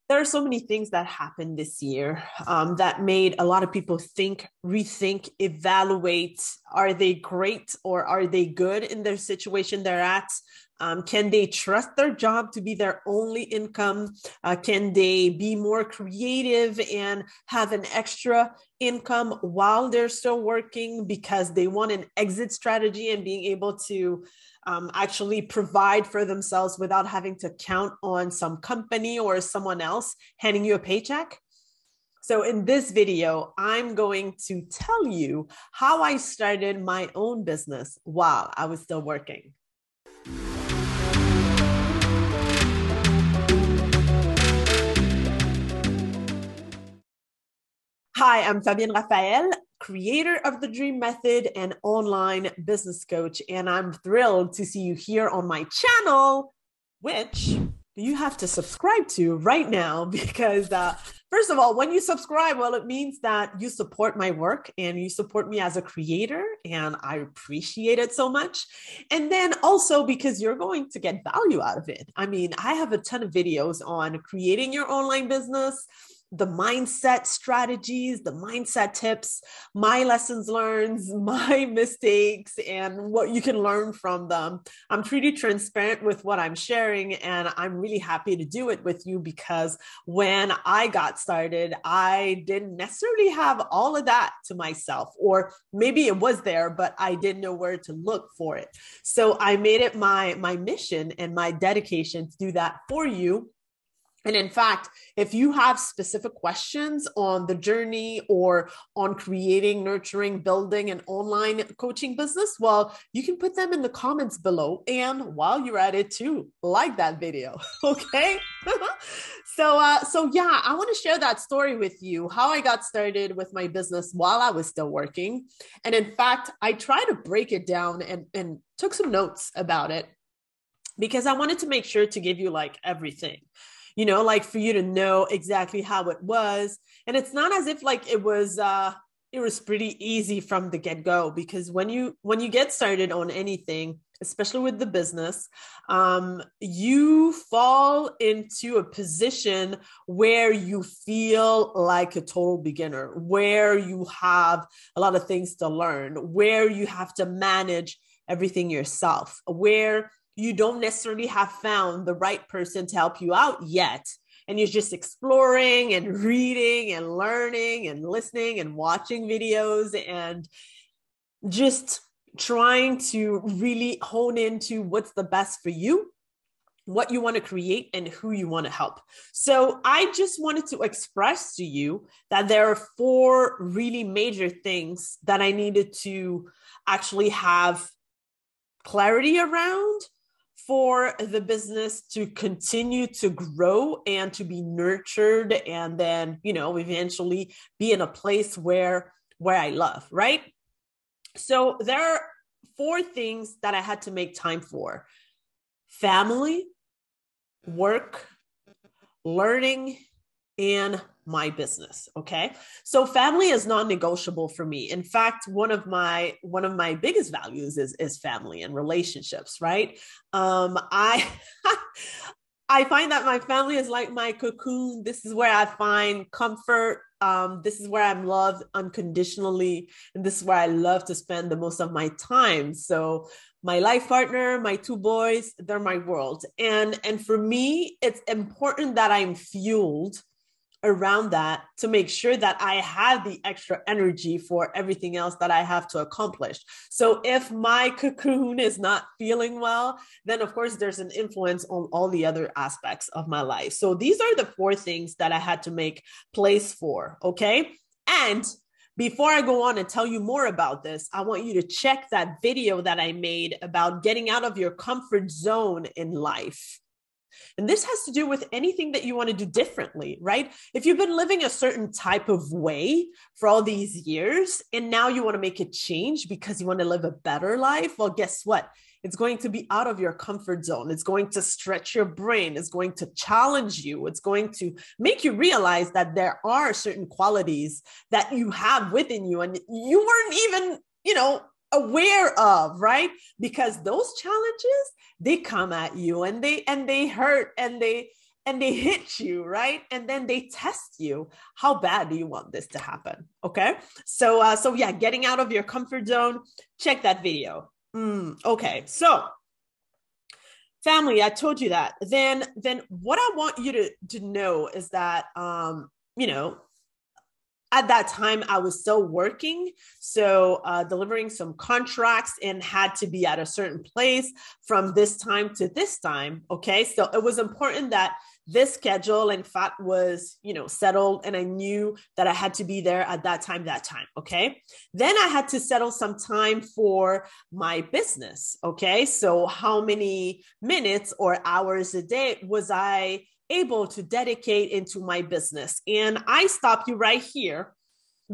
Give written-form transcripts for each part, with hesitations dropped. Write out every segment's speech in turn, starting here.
There are so many things that happened this year that made a lot of people think, rethink, evaluate. Are they great or are they good in their situation they're at? Can they trust their job to be their only income? Can they be more creative and have an extra income while they're still working because they want an exit strategy and being able to actually provide for themselves without having to count on some company or someone else handing you a paycheck? So in this video, I'm going to tell you how I started my own business while I was still working. Hi, I'm Fabienne Raphael, creator of the Dream Method and online business coach. And I'm thrilled to see you here on my channel, which you have to subscribe to right now because first of all, when you subscribe, well, it means that you support my work and you support me as a creator, and I appreciate it so much. And then also because you're going to get value out of it. I mean, I have a ton of videos on creating your online business, the mindset strategies, the mindset tips, my lessons learned, my mistakes, and what you can learn from them. I'm pretty transparent with what I'm sharing, and I'm really happy to do it with you because when I got started, I didn't necessarily have all of that to myself, or maybe it was there, but I didn't know where to look for it. So I made it my mission and my dedication to do that for you. And in fact, if you have specific questions on the journey or on creating, nurturing, building an online coaching business, well, you can put them in the comments below. And while you're at it too, like that video, okay? So yeah, I want to share that story with you, how I got started with my business while I was still working. And in fact, I tried to break it down and took some notes about it because I wanted to make sure to give you like everything. Like for you to know exactly how it was. And it's not as if like it was pretty easy from the get-go, because when you get started on anything, especially with the business, you fall into a position where you feel like a total beginner, where you have a lot of things to learn, where you have to manage everything yourself, where you don't necessarily have found the right person to help you out yet. And you're just exploring and reading and learning and listening and watching videos and just trying to really hone into what's the best for you, what you want to create, and who you want to help. So I just wanted to express to you that there are 4 really major things that I needed to actually have clarity around for the business to continue to grow and to be nurtured, and then, eventually be in a place where I love, right? So there are 4 things that I had to make time for: family, work, learning, and my business. Okay. So family is non-negotiable for me. In fact, one of my biggest values is family and relationships, right? I I find that my family is like my cocoon. This is where I find comfort. This is where I'm loved unconditionally. And this is where I love to spend the most of my time. So my life partner, my 2 boys, they're my world. And for me, it's important that I'm fueled around that to make sure that I have the extra energy for everything else that I have to accomplish. So if my cocoon is not feeling well, then of course there's an influence on all the other aspects of my life. So these are the 4 things that I had to make place for, okay? And before I go on and tell you more about this, I want you to check that video that I made about getting out of your comfort zone in life. And this has to do with anything that you want to do differently, right? If you've been living a certain type of way for all these years, and now you want to make a change because you want to live a better life, well, guess what? It's going to be out of your comfort zone. It's going to stretch your brain. It's going to challenge you. It's going to make you realize that there are certain qualities that you have within you and you weren't even, aware of, right? Because those challenges, they come at you and they hurt and and they hit you, right? And then they test you. How bad do you want this to happen? Okay. So yeah, getting out of your comfort zone, check that video. Okay. So family, I told you that. Then what I want you to know is that, you know, at that time, I was still working, so delivering some contracts and had to be at a certain place from this time to this time. Okay, so it was important that this schedule, in fact, was settled, and I knew that I had to be there at that time. Okay, then I had to settle some time for my business. Okay, so how many minutes or hours a day was I able to dedicate into my business? And I stop you right here,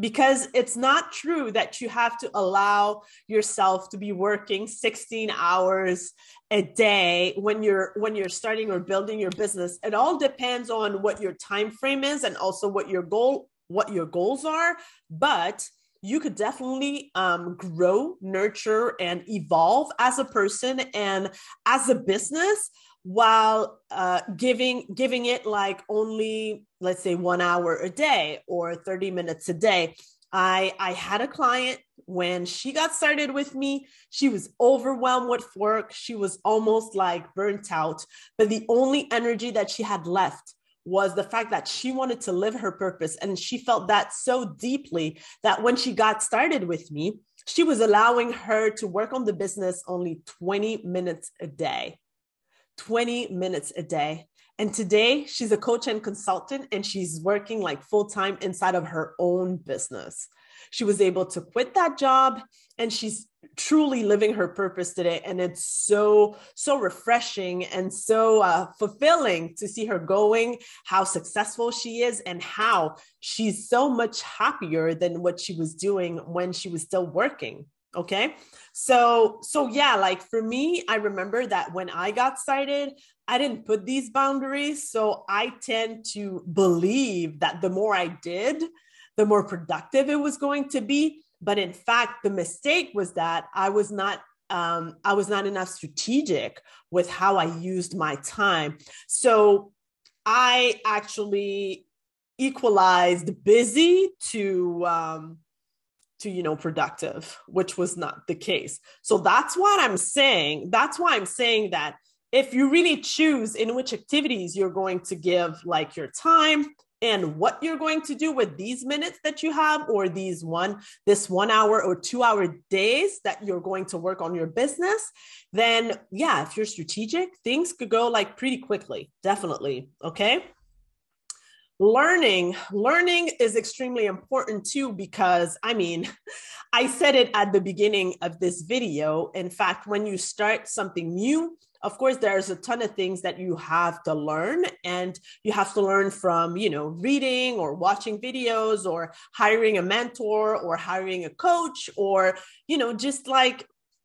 because it's not true that you have to allow yourself to be working 16 hours a day when you're starting or building your business. It all depends on what your time frame is and also what your goals are. But you could definitely grow, nurture, and evolve as a person and as a business while giving it like only, let's say, 1 hour a day or 30 minutes a day. I had a client, when she got started with me, she was overwhelmed with work. She was almost like burnt out, but the only energy that she had left was the fact that she wanted to live her purpose. And she felt that so deeply that when she got started with me, she was allowing her to work on the business only 20 minutes a day. 20 minutes a day. And today she's a coach and consultant, and she's working like full-time inside of her own business. She was able to quit that job, and she's truly living her purpose today. And it's so refreshing and so fulfilling to see her going, how successful she is, and how she's so much happier than what she was doing when she was still working. Okay. So yeah, like for me, I remember that when I got started, I didn't put these boundaries. So I tend to believe that the more I did, the more productive it was going to be. But in fact, the mistake was that I was not enough strategic with how I used my time. So I actually equalized busy to productive, which was not the case. So that's what I'm saying. That's why I'm saying that if you really choose in which activities you're going to give like your time and what you're going to do with these minutes that you have, or this 1 hour or 2 hour days that you're going to work on your business, then yeah, if you're strategic, things could go like pretty quickly. Definitely. Okay. Learning is extremely important too, because I said it at the beginning of this video. In fact, when you start something new, of course, there's a ton of things that you have to learn, and you have to learn from, reading or watching videos or hiring a mentor or hiring a coach, or,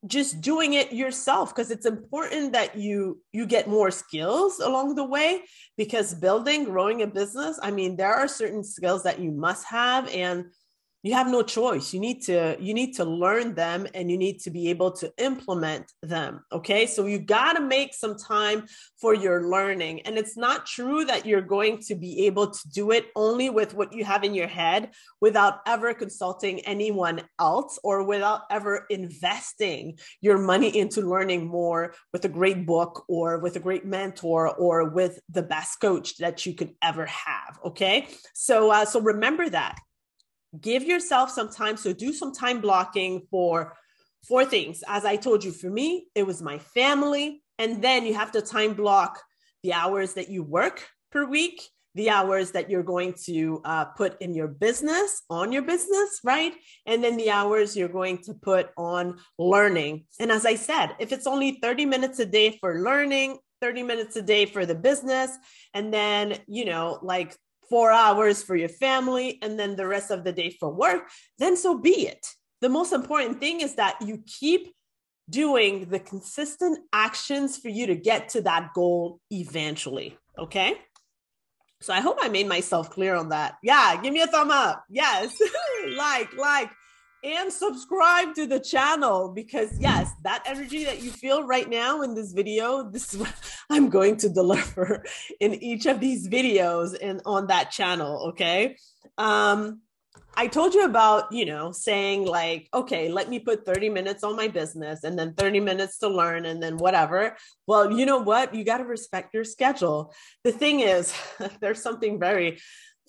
just doing it yourself, because it's important that you get more skills along the way, because growing a business, there are certain skills that you must have, and you have no choice. You need to learn them, and you need to be able to implement them. Okay. So you got to make some time for your learning. And it's not true that you're going to be able to do it only with what you have in your head without ever consulting anyone else, or without ever investing your money into learning more with a great book or with a great mentor or with the best coach that you could ever have. Okay. So remember that. Give yourself some time. So do some time blocking for things. As I told you, for me, it was my family. And then you have to time block the hours that you work per week, the hours that you're going to put in your business, on your business, right? And then the hours you're going to put on learning. And as I said, if it's only 30 minutes a day for learning, 30 minutes a day for the business, and then, like 4 hours for your family, and then the rest of the day for work, then so be it. The most important thing is that you keep doing the consistent actions for you to get to that goal eventually. Okay. So I hope I made myself clear on that. Yeah. Give me a thumb up. Yes. like, and subscribe to the channel, because yes, that energy that you feel right now in this video, this is what I'm going to deliver in each of these videos and on that channel. Okay. I told you about, saying like, okay, let me put 30 minutes on my business and then 30 minutes to learn and then whatever. Well, you know what? You got to respect your schedule. The thing is, there's something very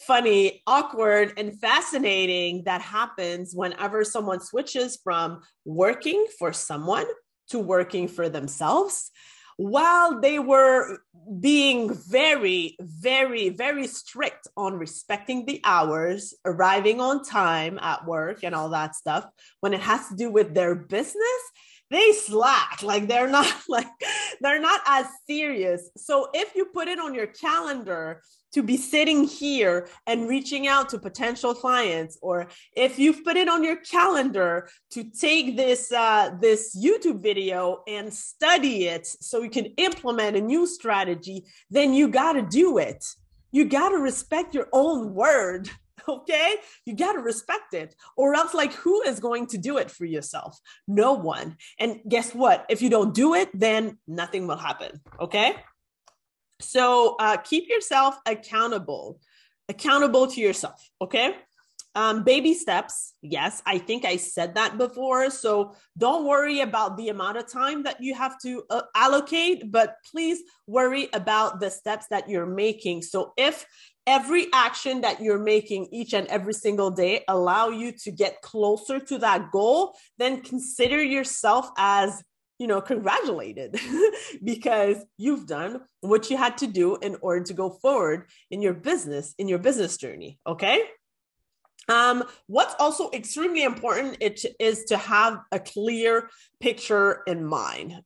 funny, awkward, and fascinating that happens whenever someone switches from working for someone to working for themselves. While they were being very, very, very strict on respecting the hours, arriving on time at work and all that stuff, when it has to do with their business, they slack. Like they're not as serious. So if you put it on your calendar to be sitting here and reaching out to potential clients, or if you've put it on your calendar to take this YouTube video and study it so you can implement a new strategy, then you got to do it. You got to respect your own word. Okay, you got to respect it, or else, like, who is going to do it for yourself? No one. And guess what? If you don't do it, then nothing will happen. Okay. So keep yourself accountable to yourself. Okay. Baby steps. Yes, I think I said that before. So don't worry about the amount of time that you have to allocate, but please worry about the steps that you're making. So if every action that you're making each and every single day allow you to get closer to that goal, then consider yourself as, congratulated because you've done what you had to do in order to go forward in your business journey. Okay. What's also extremely important is to have a clear picture in mind.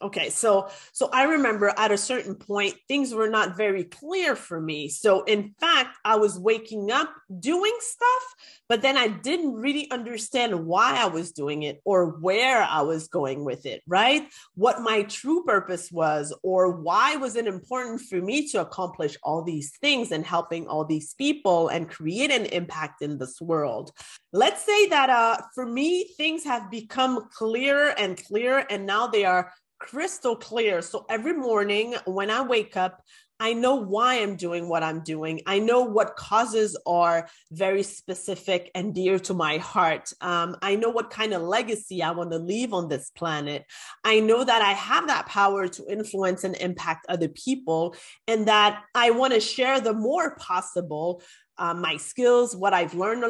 Okay, so I remember at a certain point, things were not very clear for me. So in fact, I was waking up doing stuff, but then I didn't really understand why I was doing it or where I was going with it, right? What my true purpose was, or why was it important for me to accomplish all these things and helping all these people and create an impact in this world. Let's say that for me, things have become clearer and clearer, and now they are crystal clear. So every morning when I wake up, I know why I'm doing what I'm doing. I know what causes are very specific and dear to my heart. I know what kind of legacy I want to leave on this planet. I know that I have that power to influence and impact other people, and that I want to share the more possible my skills, what I've learned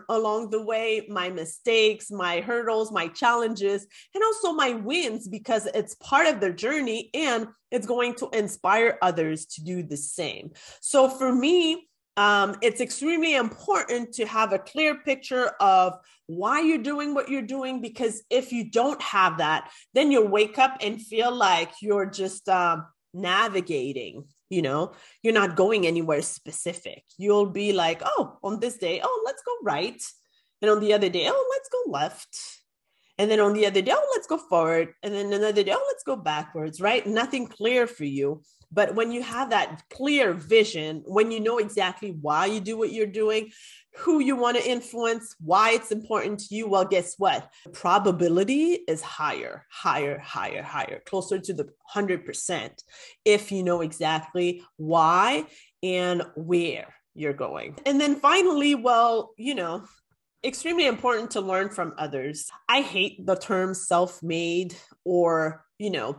along the way, my mistakes, my hurdles, my challenges, and also my wins, because it's part of their journey and it's going to inspire others to do the same. So for me, it's extremely important to have a clear picture of why you're doing what you're doing, because if you don't have that, then you'll wake up and feel like you're just navigating. You're not going anywhere specific. You'll be like, oh, on this day, oh, let's go right. And on the other day, oh, let's go left. And then on the other day, oh, let's go forward. And then another day, oh, let's go backwards, right? Nothing clear for you. But when you have that clear vision, when you know exactly why you do what you're doing, who you want to influence, why it's important to you, well, guess what? The probability is higher, closer to the 100% if you know exactly why and where you're going. And then finally, well, extremely important to learn from others. I hate the term self-made, or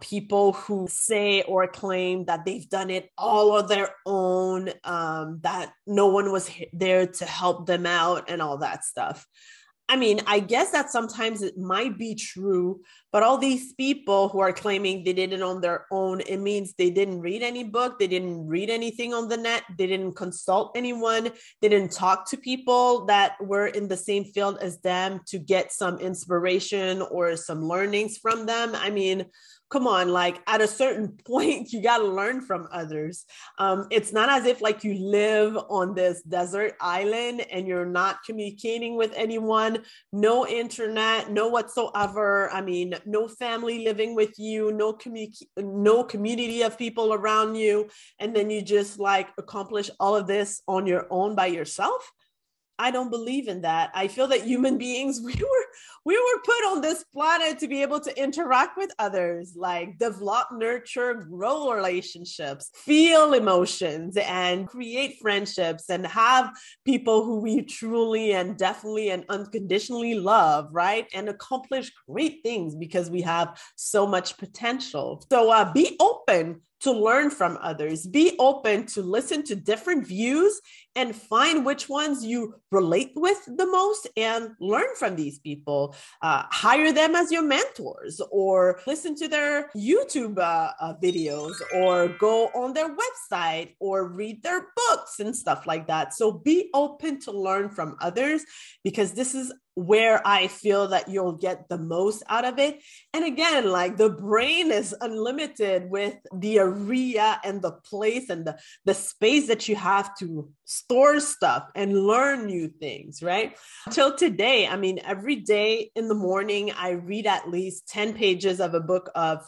people who say or claim that they've done it all on their own, that no one was there to help them out and all that stuff. I mean, I guess that sometimes it might be true, but all these people who are claiming they did it on their own, it means they didn't read any book, they didn't read anything on the net, they didn't consult anyone, they didn't talk to people that were in the same field as them to get some inspiration or some learnings from them. I mean, come on, like at a certain point, you got to learn from others. It's not as if like you live on this desert island and you're not communicating with anyone, no internet, no whatsoever. I mean, no family living with you, no community of people around you. And then you just like accomplish all of this on your own by yourself. I don't believe in that. I feel that human beings, we were put on this planet to be able to interact with others, like develop, nurture, grow relationships, feel emotions, and create friendships, and have people who we truly and definitely and unconditionally love, right? And accomplish great things because we have so much potential. So be open to learn from others. Be open to listen to different views and find which ones you relate with the most and learn from these people. Hire them as your mentors, or listen to their YouTube videos, or go on their website, or read their books and stuff like that. So be open to learn from others, because this is where I feel that you'll get the most out of it. And again, like, the brain is unlimited with the area and the place and the space that you have to store stuff and learn new things, right? Till today, I mean, every day in the morning, I read at least 10 pages of a book of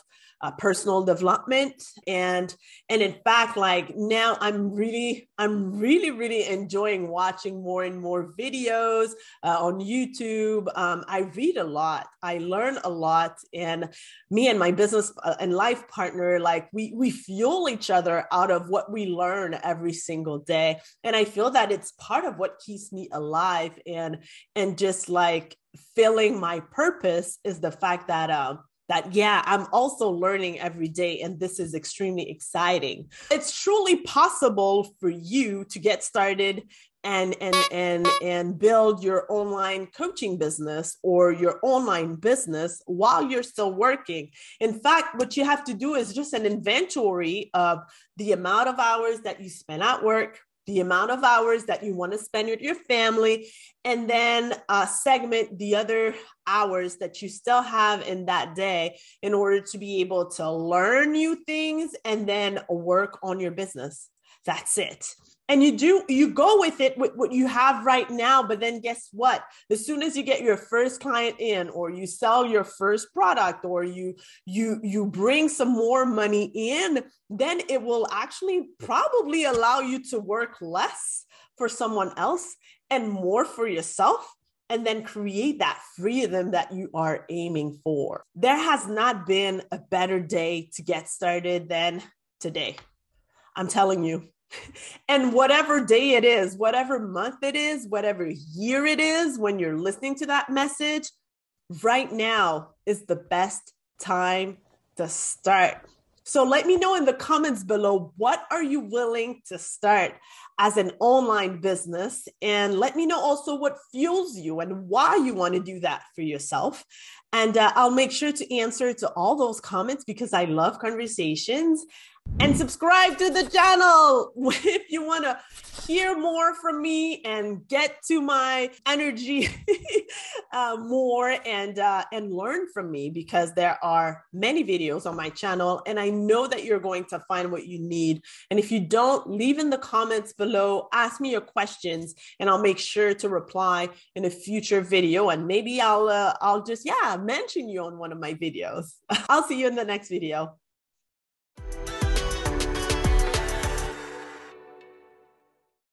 personal development. And in fact, like, now I'm really enjoying watching more and more videos on YouTube. I read a lot, I learn a lot, and me and my business and life partner, like, we fuel each other out of what we learn every single day. And I feel that it's part of what keeps me alive and just like filling my purpose, is the fact that yeah, I'm also learning every day, and this is extremely exciting. It's truly possible for you to get started and build your online coaching business or your online business while you're still working. In fact, what you have to do is just an inventory of the amount of hours that you spend at work, the amount of hours that you want to spend with your family, and then segment the other hours that you still have in that day in order to be able to learn new things and then work on your business. That's it. And you go with it with what you have right now, but then guess what? As soon as you get your first client in, or you sell your first product, or you bring some more money in, then it will actually probably allow you to work less for someone else and more for yourself, and then create that freedom that you are aiming for. There has not been a better day to get started than today. I'm telling you. And whatever day it is, whatever month it is, whatever year it is, when you're listening to that message, right now is the best time to start. So let me know in the comments below, what are you willing to start as an online business? And let me know also what fuels you and why you want to do that for yourself. And I'll make sure to answer to all those comments, because I love conversations. And subscribe to the channel if you want to hear more from me and get to my energy more and learn from me, because there are many videos on my channel, and I know that you're going to find what you need. And if you don't, leave in the comments below, ask me your questions, and I'll make sure to reply in a future video. And maybe I'll just mention you on one of my videos. I'll see you in the next video.